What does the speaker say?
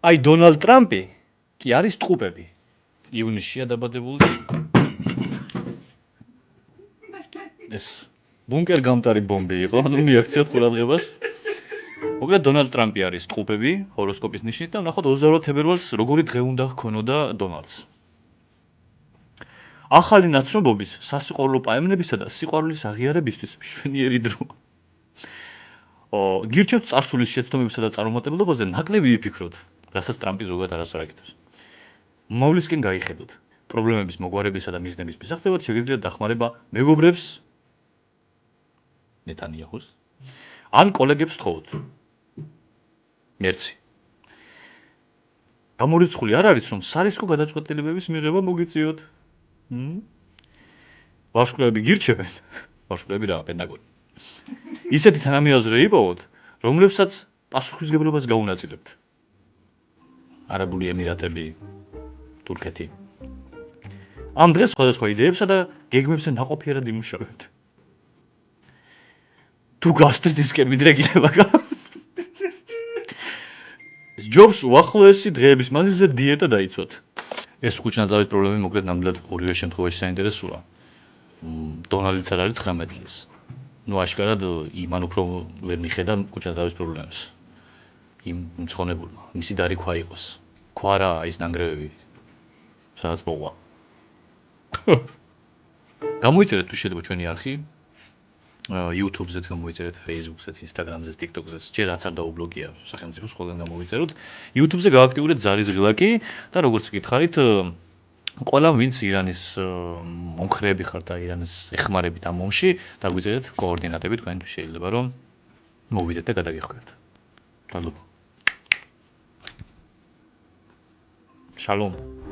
აი დონალდ ტრამპი კი არის ტყუპები. ივნისშია დაბადებული. ეს ბუნკერ გამტარი ბომბი იყო, ნუ მიაქციოთ ყურადღებას. მოკლედ დონალდ ტრამპი არის ტყუპები ჰოროსკოპის ნიშნით და ნახოთ 28 თებერვალს როგორი დღე უნდა ჰქონოდა დონალდს. ახალი ნაცნობობის, სასიყვარულო პაემნებისა და სიყვარულის აღიარებისთვის მშვენიერი დრო. გირჩევთ წარსულის შეცდომებისა და წარუმატებლობაზე ნაკლები ვიფიქროთ, რასაც ტრამპი ზოგადად არასდროს არ აკეთებს. მომავლისკენ გაიხედოთ. პრობლემების მოგვარებისა და მიზნების მისაღწევად შეგიძლიათ დახმარება მეგობრებს ნეტანიაჰუს ან კოლეგებს თხოვოთ. მერცი. გამორიცხული არ არის, რომ სარისკო გადაწყვეტილებების მიღება მოგიწიოთ. ვარსკვლავები გირჩევენ, ვარსკვლავები რა, პენტაგონი. ისეთი თანამიმდევრები იპოვოთ, რომლებსაც პასუხისმგებლობას გაუნაწილებთ. არაბული ემირატები, თურქეთი. ამ დღეს სხვადასხვა იდეებსა და გეგმებზე ნაყოფიერად იმუშავებთ. თუ გასტრიტისკენ მიდრეკილება ჯობს უახლოესი დღეების მანძილზე დიეტა დაიცვათ. ეს კუჩნაძავის პრობლემები მოკლედ ნამდვილად ორივე შემთხვევაში საინტერესოა. დონალდიც არ არის 19 წლის. ნუ აშკარად იმან უფრო ვერ მიხედა კუჩნაძავის პრობლემებს. იმ მცხონებულმა, მისი დარიქვა იყოს. ქვა რა ის ნანგრევები. სადაც მოყვა. გამოიწერეთ თუ შეიძლება ჩვენი არხი. YouTube-ზეც გამოიწერეთ, Facebook-ზეც, Instagram-ზეც, TikTok-ზეც, ჯერ რაც არ დაუბლოგია სახელმწიფოს ყველგან გამოიწეროთ. YouTube-ზე გააქტიურეთ ზარის ღილაკი და როგორც გითხარით, ყველა ვინც ირანის მომხრეები ხართ და ირანის ეხმარებით ამ ომში, დაგვიწერეთ კოორდინატები, თქვენ შეიძლება რომ მოვიდეთ და გადაგიხვიოთ. მადლობა. შალომ.